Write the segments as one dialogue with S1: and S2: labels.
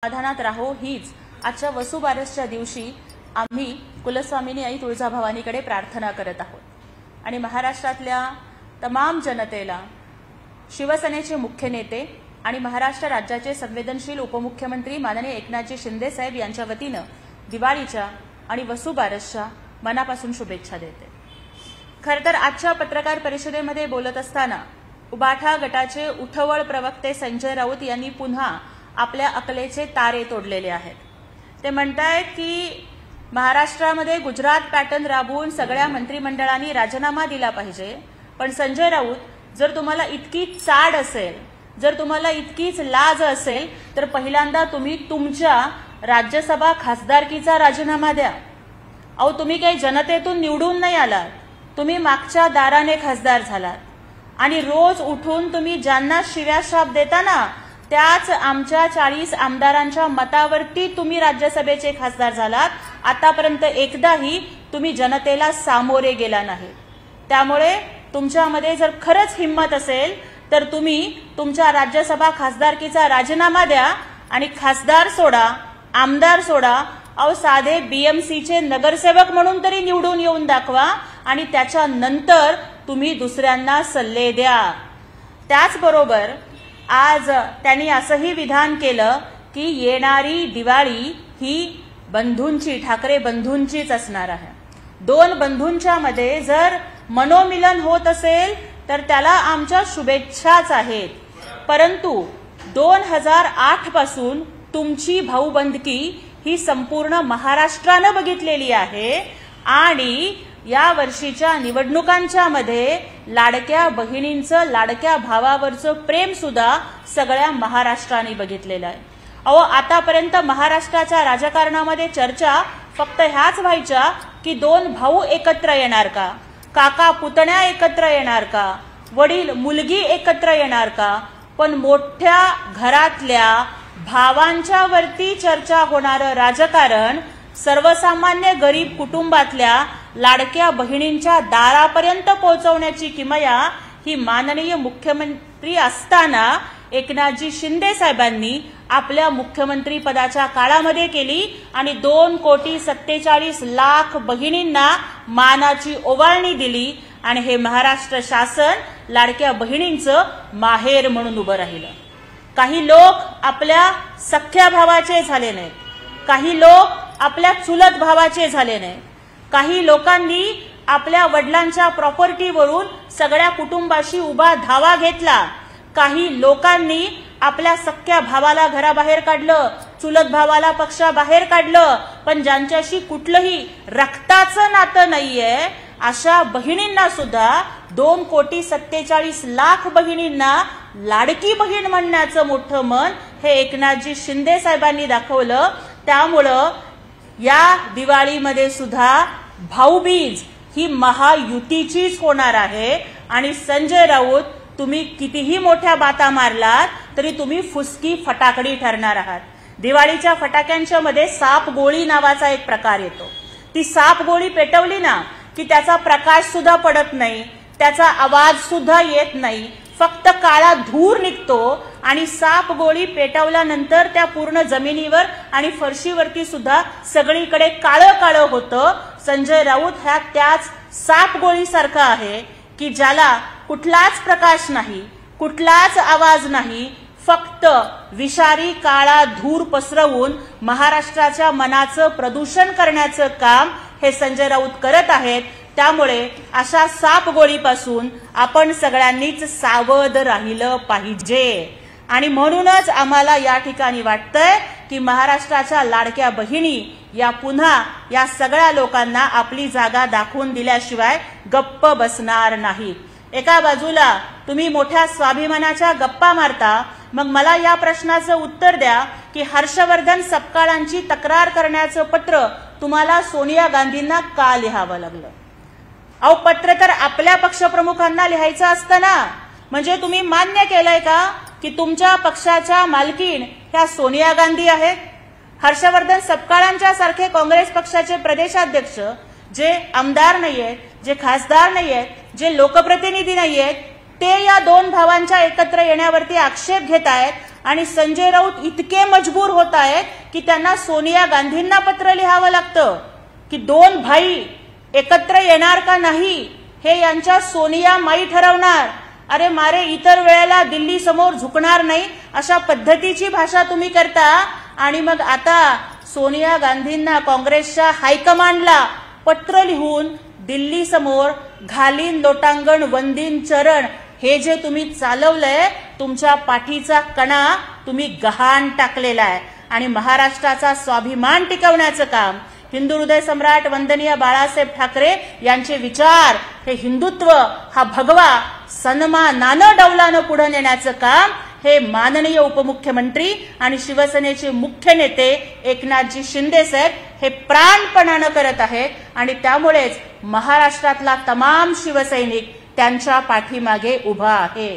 S1: समाधानात राहो हीच आजच्या वसुबारसच्या दिवशी आम्ही कुलस्वामिनी आई तुळजाभवानीकडे प्रार्थना करत आहोत आणि महाराष्ट्रातल्या तमाम जनतेला शिवसेनेचे मुख्य नेते आणि महाराष्ट्र राज्याचे संवेदनशील उपमुख्यमंत्री माननीय एकनाथजी शिंदे साहेब यांच्या वतीने दिवाळीच्या आणि वसुबारसच्या मनापासून शुभेच्छा देते। खरं तर आजच्या पत्रकार परिषदेमध्ये बोलत असताना उबाठा गटाचे उठवळ प्रवक्ते संजय राऊत यांनी पुन्हा आपल्या अकलेचे तारे तोडलेले आहेत। ते म्हणतायत की महाराष्ट्रामध्ये गुजरात पॅटर्न राबवून सगळ्या मंत्रिमंडळांनी राजीनामा दिला पाहिजे, पण संजय राऊत जर तुम्हाला इतकी चाड असेल, जर तुम्हाला इतकीच लाज असेल तर पहिल्यांदा तुम्ही तुमच्या राज्यसभा खासदारकीचा राजीनामा द्या। अहो तुम्ही काही जनतेतून निवडून नाही आलात, तुम्ही मागच्या दाराने खासदार झालात आणि रोज उठून तुम्ही ज्यांना शिव्या शाप देता ना त्याच आमच्या 40 आमदारांच्या मतावरती तुम्ही राज्यसभेचे खासदार झालात। आतापर्यंत एकदाही तुम्ही जनतेला सामोरे गेला नाही। त्यामुळे तुमच्यामध्ये जर खरंच हिम्मत असेल तर तुम्ही तुमच्या राज्यसभा खासदारकीचा राजीनामा द्या आणि खासदार सोडा, आमदार सोडा, अहो साधे बीएमसीचे नगरसेवक म्हणून तरी निवडून येऊन दाखवा आणि त्याच्यानंतर तुम्ही दुसऱ्यांना सल्ले द्या। त्याचबरोबर आज त्यांनी असंही विधान केलं की येणारी दिवाळी ही बंधूंची, ठाकरे बंधूंचीच असणार आहे। दोन बंधूंच्या मध्ये जर मनोमिलन होत असेल तर त्याला आमच्या शुभेच्छाच आहेत, परंतु 2008 पासून तुमची भाऊबंदकी ही संपूर्ण महाराष्ट्राने बघितलेली आहे आणि या वर्षीच्या निवडणुकांच्या मध्ये लाडक्या बहिणींचं, लाडक्या भावावरचं प्रेम सुद्धा सगळ्या महाराष्ट्राने बघितलेलं आहे। अहो आतापर्यंत महाराष्ट्राच्या राजकारणामध्ये चर्चा फक्त ह्याच व्हायच्या की दोन भाऊ एकत्र येणार का, काका पुतण्या एकत्र येणार का, वडील मुलगी एकत्र येणार का, पण मोठ्या घरातल्या भावांच्या वरती चर्चा होणारं राजकारण सर्वसामान्य गरीब कुटुंबातल्या लाडक्या बहिणींच्या दारापर्यंत पोहोचवण्याची किमया ही माननीय मुख्यमंत्री असताना एकनाथजी शिंदे साहेबांनी आपल्या मुख्यमंत्री पदाच्या काळामध्ये केली आणि 2,47,00,000 बहिणींना मानाची ओवाळणी दिली आणि हे महाराष्ट्र शासन लाडक्या बहिणींचं माहेर म्हणून उभं राहिलं। काही लोक आपल्या सख्या भावाचे झाले नाहीत, काही लोक आपल्या चुलत भावाचे झाले नाहीत, काही लोकांनी आपल्या वडिलांच्या प्रॉपर्टीवरून सगळ्या कुटुंबाशी उभा धावा घेतला, काही लोकांनी आपल्या सख्या भावाला घराबाहेर काढलं, चुलत भावाला पक्षाबाहेर काढलं, पण ज्यांच्याशी कुठलंही रक्ताचं नातं नाहीये अशा बहिणींना सुद्धा 2,47,00,000 बहिणींना लाडकी बहीण म्हणण्याचं मोठं मन हे एकनाथजी शिंदे साहेबांनी दाखवलं। त्यामुळं या दिवाळीमध्ये सुद्धा भाऊबीज ही महायुतीचीच होणार आहे आणि संजय राऊत तुम्ही कितीही मोठ्या बाता मारलात तरी तुम्ही फुसकी फटाकडी ठरणार आहात। दिवाळीच्या फटाक्यांच्या मध्ये साप गोळी नावाचा एक प्रकार येतो, ती साप गोळी पेटवली ना की त्याचा प्रकाश सुद्धा पडत नाही, त्याचा आवाज सुद्धा येत नाही, फक्त काळा धूर निघतो आणि साप गोळी पेटवल्यानंतर त्या पूर्ण जमिनीवर आणि फरशीवरती सुद्धा सगळीकडे काळं काळं होतं। संजय राऊत ह्या त्याच साप गोळीसारखा आहे की ज्याला कुठलाच प्रकाश नाही, कुठलाच आवाज नाही, फक्त विषारी काळा धूर पसरवून महाराष्ट्राच्या मनाचं प्रदूषण करण्याचं काम हे संजय राऊत करत आहेत। त्यामुळे अशा साप गोळीपासून आपण सगळ्यांनीच सावध राहिलं पाहिजे आणि म्हणूनच आम्हाला या ठिकाणी वाटतंय की महाराष्ट्राच्या लाडक्या बहिणी या पुन्हा या सगळ्या लोकांना आपली जागा दाखवून दिल्याशिवाय गप्प बसणार नाही। एका बाजूला तुम्ही मोठ्या स्वाभिमानाच्या गप्पा मारता, मग मला या प्रश्नाचं उत्तर द्या की हर्षवर्धन सपकाळांची तक्रार करण्याचं पत्र तुम्हाला सोनिया गांधींना का लिहावं लागलं? अहो पत्र तर आपल्या पक्षप्रमुखांना लिहायचं असतं ना। म्हणजे तुम्ही मान्य केलंय का की तुमच्या पक्षाच्या मालकीण ह्या सोनिया गांधी आहेत? हर्षवर्धन सपकाळांच्या सारखे काँग्रेस पक्षाचे प्रदेशाध्यक्ष जे आमदार नाहीयेत, जे खासदार नाहीयेत, जे लोकप्रतिनिधी नाहीयेत, ते या दोन भावांच्या एकत्र येण्यावरती आक्षेप घेत आहेत आणि संजय राऊत इतके मजबूर होत आहेत की त्यांना सोनिया गांधींना पत्र लिहावं लागतं की 2 भाई एकत्र येणार का नाही हे यांच्या सोनिया माई ठरवणार. अरे मारे, इतर वेळेला दिल्ली समोर झुकणार नाही अशा पद्धतीची भाषा तुम्ही करता आणि मग आता सोनिया गांधींना काँग्रेसच्या हायकमांडला पत्र लिहून दिल्ली समोर घालीन लोटांगण वंदीन चरण हे जे तुम्ही चालवलंय, तुमच्या पाठीचा कणा तुम्ही गहाण टाकलेला आहे. आणि महाराष्ट्राचा स्वाभिमान टिकवण्याचं काम हिंदू हृदय सम्राट वंदनीय बाळासाहेब ठाकरे यांचे विचार, हे हिंदुत्व, हा भगवा सन्मानानं डौलानं पुढे नेण्याचं काम हे माननीय उपमुख्यमंत्री आणि शिवसेनेचे मुख्य नेते एकनाथजी शिंदे साहेब हे प्राणपणानं करत आहेत. आणि त्यामुळेच महाराष्ट्रातला तमाम शिवसैनिक त्यांच्या पाठीमागे उभा आहे.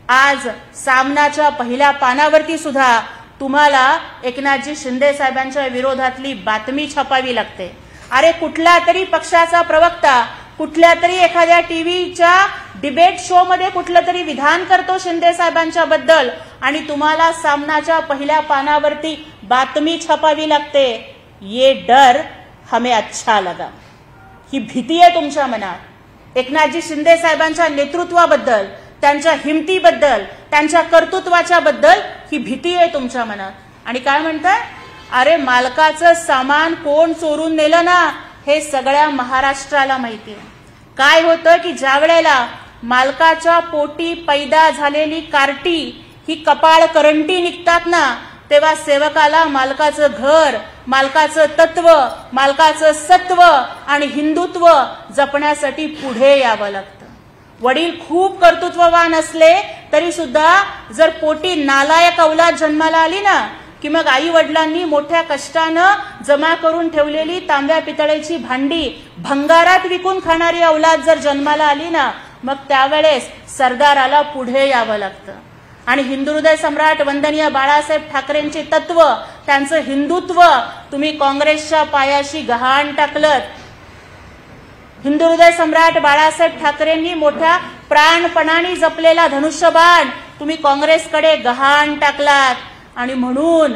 S1: आज सामनाच्या पहिल्या पानावरती सुद्धा तुम्हाला एकनाथजी शिंदे साहेबांच्या विरोधातली बातमी छापावी लागते. अरे कुठल्या तरी पक्षाचा प्रवक्ता कुठल्या तरी एखाद्या टीव्हीच्या डिबेट शो मध्ये कुठलं तरी विधान करतो शिंदे साहेबांच्या बद्दल आणि तुम्हाला सामनाच्या पहिल्या पानावरती बातमी छापावी लागते. ये डर हमें अच्छा लगा. ही भीती आहे तुमच्या मनात एकनाथजी शिंदे साहेबांच्या नेतृत्वाबद्दल, त्यांच्या हिमतीबद्दल, त्यांच्या कर्तृत्वाच्या बद्दल ही भीती आहे तुमच्या मनात. आणि काय म्हणताय, अरे मालकाचं सामान कोण चोरून नेलं ना हे सगळ्या महाराष्ट्राला माहिती आहे. काय होतं की ज्या वेळेला मालकाच्या पोटी पैदा झालेली कार्टी ही कपाळ करंटी निघतात ना, तेव्हा सेवकाला मालकाचं घर, मालकाचं तत्व, मालकाचं सत्व आणि हिंदुत्व जपण्यासाठी पुढे यावं लागतं. वडील खूप कर्तृत्ववान असले तरी सुद्धा जर पोटी नालायक औलाद जन्माला आली ना की मग आई वडिलांनी मोठ्या कष्टानं जमा करून ठेवलेली तांब्या पितळेची भांडी भंगारात विकून खाणारी औलाद जर जन्माला आली ना, मग त्यावेळेस सरदाराला पुढे यावं लागतं. आणि हिंदू हृदय सम्राट वंदनीय बाळासाहेब ठाकरेंची तत्व, त्यांचं हिंदुत्व तुम्ही काँग्रेसच्या पायाशी गहाण टाकलत. हिंदू हृदय सम्राट बाळासाहेब ठाकरेंनी मोठ्या प्राणपणाने जपलेला धनुष्यबाण तुम्ही काँग्रेसकडे गहाण टाकलात. आणि म्हणून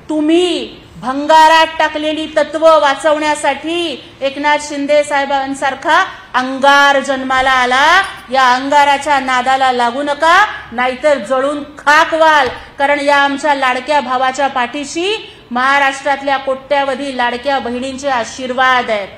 S1: तुम्ही भंगारात टाकलेली तत्व वाचवण्यासाठी एकनाथ शिंदे साहेबांसारखा अंगार जन्माला आला. या अंगाराच्या नादाला लागू नका, नाहीतर जळून खाक व्हाल. कारण या आमच्या लाडक्या भावाच्या पाठीशी महाराष्ट्रातल्या कोट्यावधी लाडक्या बहिणींचे आशीर्वाद आहेत.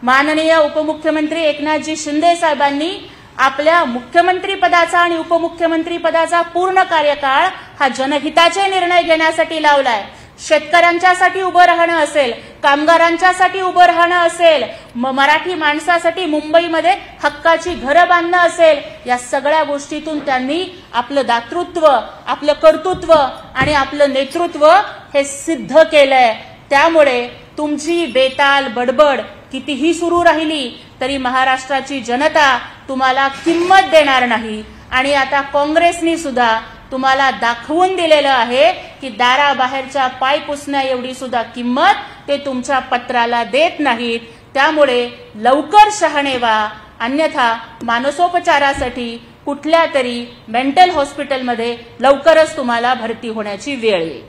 S1: माननीय उपमुख्यमंत्री एकनाथजी शिंदे साहेबांनी आपल्या मुख्यमंत्री पदाचा आणि उपमुख्यमंत्री पदाचा पूर्ण कार्यकाळ हा जनहिताचे निर्णय घेण्यासाठी लावलाय. शेतकऱ्यांच्यासाठी उभं राहणं असेल, कामगारांच्यासाठी उभं राहणं असेल, मराठी माणसासाठी मुंबईमध्ये हक्काची घरं बांधणं असेल, या सगळ्या गोष्टीतून त्यांनी आपलं दातृत्व, आपलं कर्तृत्व आणि आपलं नेतृत्व हे सिद्ध केलंय. त्यामुळे तुमची बेताल बडबड कितीही सुरू राहिली तरी महाराष्ट्राची जनता तुम्हाला किंमत देणार नाही. आणि आता काँग्रेसनी सुद्धा तुम्हाला दाखवून दिलेलं आहे की दाराबाहेरच्या पाय पुसण्या एवढी सुद्धा किंमत ते तुमच्या पत्राला देत नाहीत. त्यामुळे लवकर शहाणे व्हा, अन्यथा मानसोपचारासाठी कुठल्या तरी मेंटल हॉस्पिटलमध्ये लवकरच तुम्हाला भरती होण्याची वेळ येईल.